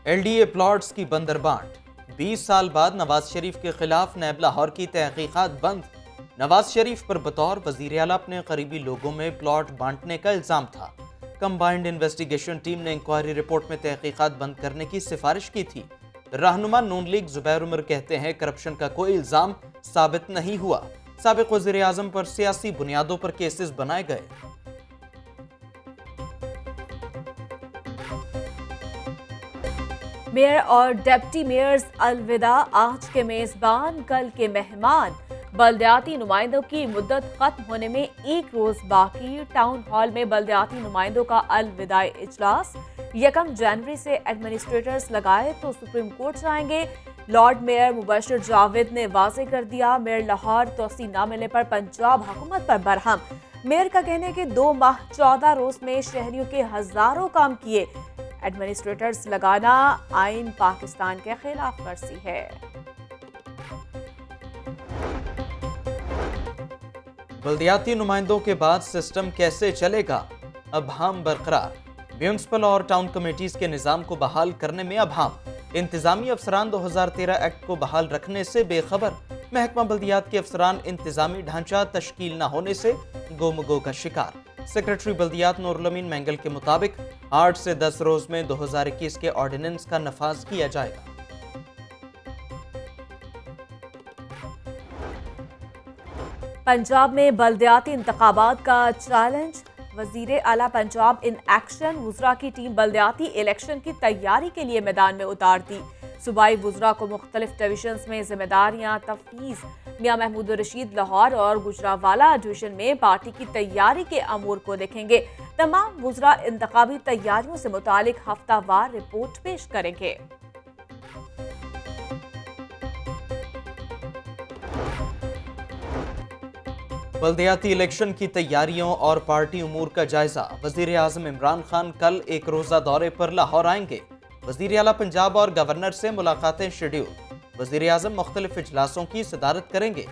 L D A plots کی بندربانٹ، 20 سال بعد نواز شریف کے خلاف نیب لاہور کی تحقیقات بند۔ نواز شریف پر بطور وزیر اعلیٰ اپنے قریبی لوگوں میں پلاٹ بانٹنے کا الزام تھا۔ کمبائنڈ انویسٹیگیشن ٹیم نے انکوائری رپورٹ میں تحقیقات بند کرنے کی سفارش کی تھی۔ رہنما نون لیگ زبیر عمر کہتے ہیں کرپشن کا کوئی الزام ثابت نہیں ہوا۔ سابق وزیر اعظم پر سیاسی بنیادوں پر کیسز بنائے گئے۔ میئر اور ڈپٹی میئرز الوداع، آج کے میزبان کل کے مہمان۔ بلدیاتی نمائندوں کی مدت ختم ہونے میں 1 روز باقی، ٹاؤن ہال میں بلدیاتی نمائندوں کا الوداعی اجلاس۔ 1 جنوری سے ایڈمنسٹریٹرز لگائے تو سپریم کورٹ جائیں گے۔ لارڈ میئر مبشر جاوید نے واضح کر دیا، میئر لاہور توسیع نہ ملنے پر پنجاب حکومت پر برہم۔ میئر کا کہنا ہے کہ 2 ماہ 14 روز میں شہریوں کے ہزاروں کام کیے۔ ایڈمنسٹریٹرز لگانا آئین پاکستان کے خلاف ورزی ہے۔ بلدیاتی نمائندوں کے بعد سسٹم کیسے چلے گا؟ ابہام برقرار۔ میونسپل اور ٹاؤن کمیٹیز کے نظام کو بحال کرنے میں ابہام۔ انتظامی افسران 2013 ایکٹ کو بحال رکھنے سے بے خبر۔ محکمہ بلدیات کے افسران انتظامی ڈھانچہ تشکیل نہ ہونے سے گومگو کا شکار۔ سیکریٹری بلدیات نور الامین مینگل کے مطابق 8 سے 10 روز میں 2021 کے آرڈیننس کا نفاذ کیا جائے گا۔ پنجاب میں بلدیاتی انتخابات کا چیلنج، وزیر اعلیٰ پنجاب ان ایکشن۔ وزراء کی ٹیم بلدیاتی الیکشن کی تیاری کے لیے میدان میں اتار دی۔ صوبائی وزراء کو مختلف ڈویژنز میں ذمہ داریاں تفویض۔ میاں محمود الرشید لاہور اور گجرانوالہ ڈویژن میں پارٹی کی تیاری کے امور کو دیکھیں گے۔ تمام وزراء انتخابی تیاریوں سے متعلق ہفتہ وار رپورٹ پیش کریں گے۔ بلدیاتی الیکشن کی تیاریوں اور پارٹی امور کا جائزہ۔ وزیر اعظم عمران خان کل 1 روزہ دورے پر لاہور آئیں گے۔ وزیر اعلیٰ پنجاب اور گورنر سے ملاقاتیں شیڈول۔ وزیر اعظم مختلف اجلاسوں کی صدارت کریں گے۔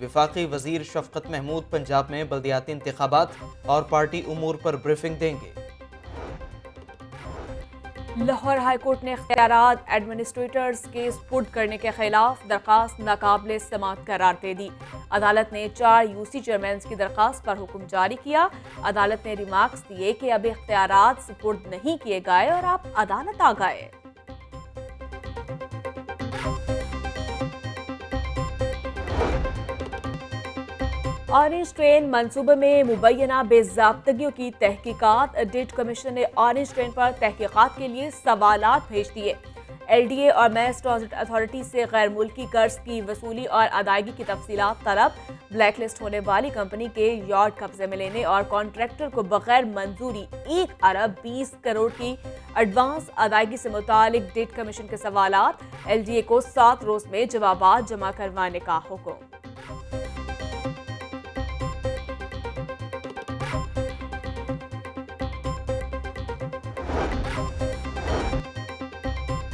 وفاقی وزیر شفقت محمود پنجاب میں بلدیاتی انتخابات اور پارٹی امور پر بریفنگ دیں گے۔ لاہور ہائی کورٹ نے اختیارات ایڈمنسٹریٹرز کے سپرد کرنے کے خلاف درخواست ناقابل سماعت قرار دے دی۔ عدالت نے 4 UC چیئرمینز کی درخواست پر حکم جاری کیا۔ عدالت نے ریمارکس دیے کہ اب اختیارات سپرد نہیں کیے گئے اور آپ عدالت آ گئے۔ اورنج ٹرین منصوبے میں مبینہ بے ضابطگیوں کی تحقیقات۔ ڈیٹ کمیشن نے اورنج ٹرین پر تحقیقات کے لیے سوالات بھیج دیے۔ LDA اور میس ٹرانزٹ اتھارٹی سے غیر ملکی قرض کی وصولی اور ادائیگی کی تفصیلات طلب۔ بلیک لسٹ ہونے والی کمپنی کے یارڈ قبضے میں لینے اور کانٹریکٹر کو بغیر منظوری 1 ارب 20 کروڑ کی ایڈوانس ادائیگی سے متعلق ڈیٹ کمیشن کے سوالات۔ LDA کو 7 روز میں جوابات جمع کروانے کا حکم۔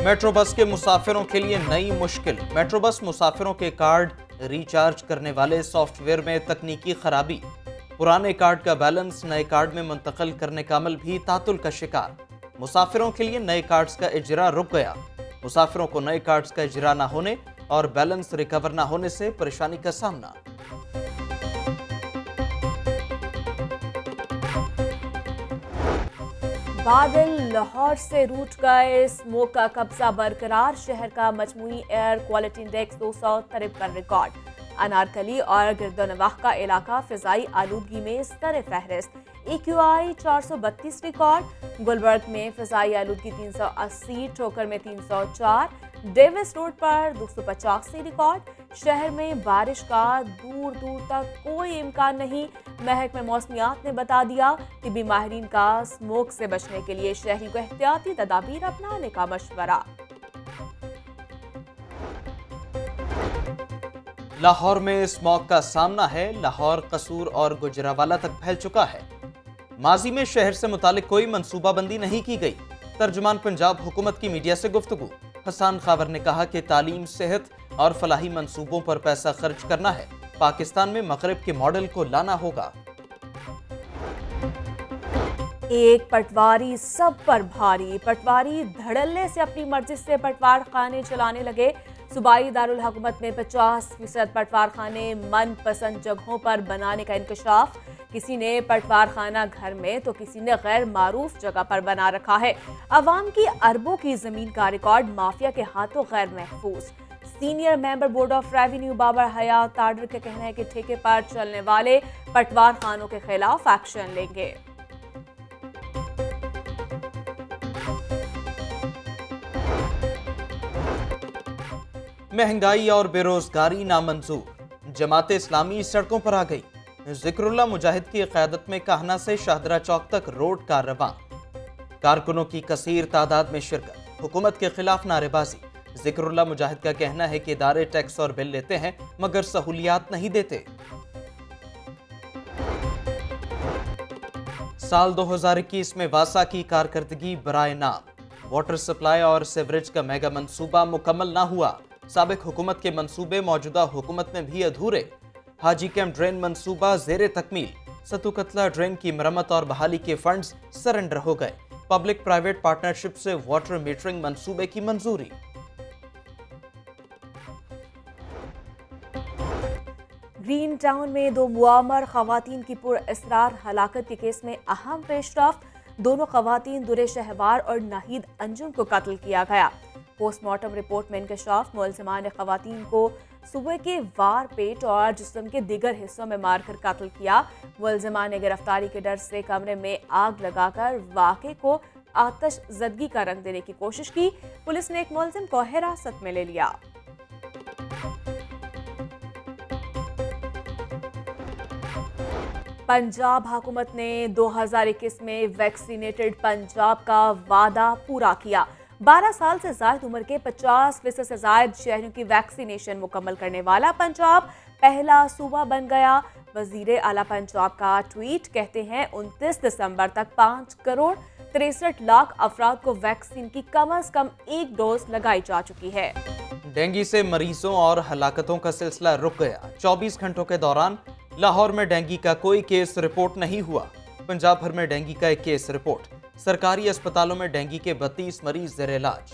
میٹرو بس کے مسافروں کے لیے نئی مشکل۔ میٹرو بس مسافروں کے کارڈ ریچارج کرنے والے سافٹ ویئر میں تکنیکی خرابی۔ پرانے کارڈ کا بیلنس نئے کارڈ میں منتقل کرنے کا عمل بھی تعطل کا شکار۔ مسافروں کے لیے نئے کارڈز کا اجرا رک گیا۔ مسافروں کو نئے کارڈز کا اجرا نہ ہونے اور بیلنس ریکور نہ ہونے سے پریشانی کا سامنا۔ بادل لاہور سے روٹ گئے، اسموگ کا قبضہ برقرار۔ شہر کا مجموعی ایئر کوالٹی انڈیکس 253 پر ریکارڈ۔ انارکلی اور گردونواح کا علاقہ فضائی آلودگی میں سر فہرست۔ AQI 432 record. گلبرگ میں فضائی آلودگی 380، ٹھوکر میں 304، ڈیوس روڈ پر 285 ریکارڈ۔ شہر میں بارش کا دور دور تک کوئی امکان نہیں، محکمہ موسمیات نے بتا دیا۔ طبی ماہرین کا اسموگ سے بچنے کے لیے شہری کو احتیاطی تدابیر اپنانے کا مشورہ۔ لاہور میں اسموگ کا سامنا ہے۔ لاہور، قصور اور گجرانوالہ تک پھیل چکا ہے۔ ماضی میں شہر سے متعلق کوئی منصوبہ بندی نہیں کی گئی۔ ترجمان پنجاب حکومت کی میڈیا سے گفتگو۔ حسان خاور نے کہا کہ تعلیم، صحت اور فلاحی منصوبوں پر پیسہ خرچ کرنا ہے۔ پاکستان میں مغرب کے ماڈل کو لانا ہوگا۔ ایک پٹواری سب پر بھاری، پٹواری دھڑلے سے اپنی مرضی سے پٹوار خانے چلانے لگے۔ صوبائی دارالحکومت میں 50% پٹوار خانے من پسند جگہوں پر بنانے کا انکشاف۔ کسی نے پٹوار خانہ گھر میں تو کسی نے غیر معروف جگہ پر بنا رکھا ہے۔ عوام کی اربوں کی زمین کا ریکارڈ مافیا کے ہاتھوں غیر محفوظ۔ Senior member board of revenue Babar حیات تاڈر کا کہنا ہے کہ ٹھیکے پر چلنے والے پٹوار خانوں کے خلاف ایکشن لیں گے۔ مہنگائی اور بے روزگاری نامنظور، جماعت اسلامی سڑکوں پر آ گئی۔ ذکر اللہ مجاہد کی قیادت میں کاہنہ سے شاہدرہ چوک تک روڈ کاررواں، کارکنوں کی کثیر تعداد میں شرکت، حکومت کے خلاف نعرے بازی۔ ذکر اللہ مجاہد کا کہنا ہے کہ ادارے ٹیکس اور بل لیتے ہیں مگر سہولیات نہیں دیتے۔ سال 2021 میں واسا کی کارکردگی برائے نام، واٹر سپلائی اور سیوریج کا میگا منصوبہ مکمل نہ ہوا۔ سابق حکومت کے منصوبے موجودہ حکومت میں بھی ادھورے۔ حاجی کیمپ ڈرین منصوبہ زیر تکمیل، ستو کتلا ڈرین کی مرمت اور بحالی کے فنڈز سرنڈر ہو گئے۔ پبلک پرائیویٹ پارٹنرشپ سے واٹر میٹرنگ منصوبے کی منظوری۔ گرین ٹاؤن میں 2 معمر خواتین کی پر اسرار ہلاکت کے کیس میں اہم پیش رفت۔ دونوں خواتین درے شہوار اور ناہید انجم کو قتل کیا گیا۔ پوسٹ مارٹم رپورٹ میں انکشاف، ملزمان نے خواتین کو صبح کے وار پیٹ اور جسم کے دیگر حصوں میں مار کر قتل کیا۔ ملزمان نے گرفتاری کے ڈر سے کمرے میں آگ لگا کر واقعے کو آتش زدگی کا رنگ دینے کی کوشش کی۔ پولیس نے ایک ملزم کو حراست میں لے لیا۔ پنجاب حکومت نے 2021 میں ویکسینیٹڈ پنجاب کا وعدہ پورا کیا۔ 12 سال سے زائد عمر کے 50% سے زائد شہریوں کی ویکسینیشن مکمل کرنے والا پنجاب پہلا صوبہ بن گیا۔ وزیر اعلیٰ پنجاب کا ٹویٹ، کہتے ہیں 29 دسمبر تک 5 کروڑ 63 لاکھ افراد کو ویکسین کی کم از کم 1 ڈوز لگائی جا چکی ہے۔ ڈینگی سے مریضوں اور ہلاکتوں کا سلسلہ رک گیا۔ 24 گھنٹوں کے دوران لاہور میں ڈینگی کا کوئی کیس رپورٹ نہیں ہوا۔ پنجاب بھر میں ڈینگی کا ایک کیس رپورٹ۔ سرکاری اسپتالوں میں ڈینگی کے 32 مریض زیر علاج۔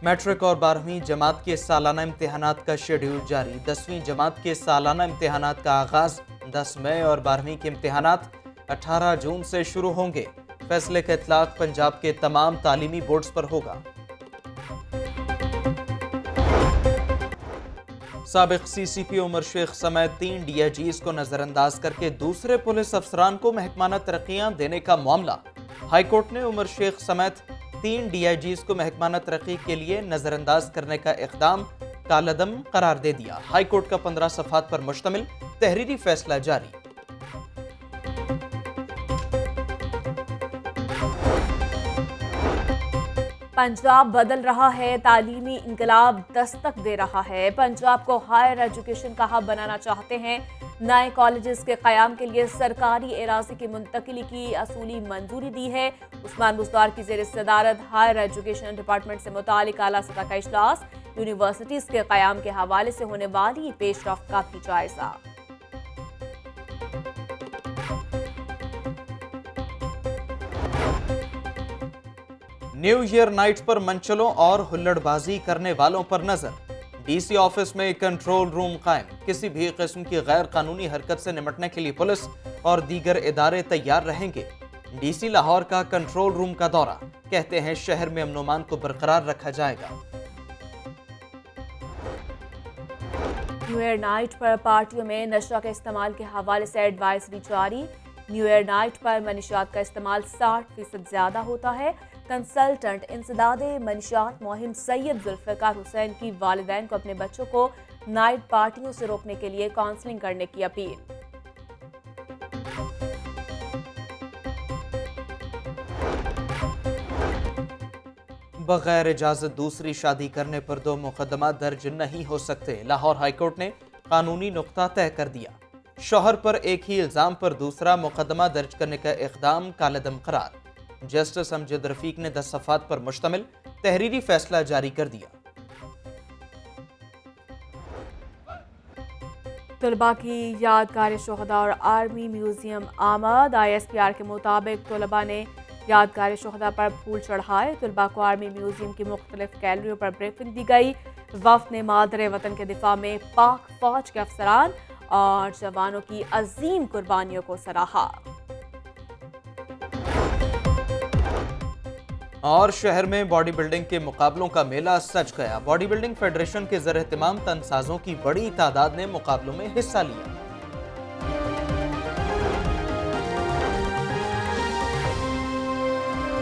میٹرک اور 12ویں جماعت کے سالانہ امتحانات کا شیڈیول جاری۔ 10ویں جماعت کے سالانہ امتحانات کا آغاز 10 مئی اور 12ویں کے امتحانات 18 جون سے شروع ہوں گے۔ فیصلے کا اطلاق پنجاب کے تمام تعلیمی بورڈز پر ہوگا۔ سابق سی سی پی عمر شیخ سمیت 3 ڈی آئی جیز کو نظر انداز کر کے دوسرے پولیس افسران کو محکمانہ ترقیاں دینے کا معاملہ۔ ہائی کورٹ نے عمر شیخ سمیت 3 ڈی آئی جیز کو محکمانہ ترقی کے لیے نظر انداز کرنے کا اقدام کالعدم قرار دے دیا۔ ہائی کورٹ کا 15 صفحات پر مشتمل تحریری فیصلہ جاری۔ پنجاب بدل رہا ہے، تعلیمی انقلاب دستک دے رہا ہے۔ پنجاب کو ہائر ایجوکیشن کا ہب بنانا چاہتے ہیں۔ نئے کالجز کے قیام کے لیے سرکاری اراضی کی منتقلی کی اصولی منظوری دی ہے۔ عثمان بزدار کی زیر صدارت ہائر ایجوکیشن ڈپارٹمنٹ سے متعلق اعلیٰ سطح کا اجلاس۔ یونیورسٹیز کے قیام کے حوالے سے ہونے والی پیش رفت کا بھی جائزہ۔ نیو ایئر نائٹ پر منچلوں اور ہلڑ بازی کرنے والوں پر نظر۔ ڈی سی آفس میں کنٹرول روم قائم۔ کسی بھی قسم کی غیر قانونی حرکت سے نمٹنے کے لیے پولیس اور دیگر ادارے تیار رہیں گے۔ ڈی سی لاہور کا کنٹرول روم کا دورہ، کہتے ہیں شہر میں امن و امان کو برقرار رکھا جائے گا۔ نیو ایئر نائٹ پر پارٹیوں میں نشہ کے استعمال کے حوالے سے ایڈوائزری جاری۔ نیو ایئر نائٹ پر منشیات کا استعمال 60% زیادہ ہوتا ہے۔ کنسلٹنٹ انسداد منشیات مہم سید ذوالفقار حسین کی والدین کو اپنے بچوں کو نائٹ پارٹیوں سے روکنے کے لیے کاؤنسلنگ کرنے کی اپیل۔ بغیر اجازت دوسری شادی کرنے پر 2 مقدمات درج نہیں ہو سکتے۔ لاہور ہائی کورٹ نے قانونی نقطہ طے کر دیا۔ شوہر پر ایک ہی الزام پر دوسرا مقدمہ درج کرنے کا اقدام کالعدم قرار۔ جسٹس امجد رفیق نے 10 صفحات پر مشتمل تحریری فیصلہ جاری کر دیا۔ طلباء کی یادگار شہداء اور آرمی میوزیم آمد ISPR کے مطابق طلباء نے یادگار شہداء پر پھول چڑھائے. طلباء کو آرمی میوزیم کی مختلف گیلریوں پر بریفنگ دی گئی. وفد نے مادر وطن کے دفاع میں پاک فوج کے افسران اور جوانوں کی عظیم قربانیوں کو سراہا. اور شہر میں باڈی بلڈنگ کے مقابلوں کا میلہ سج گیا. باڈی بلڈنگ فیڈریشن کے زیر اہتمام تنسازوں کی بڑی تعداد نے مقابلوں میں حصہ لیا.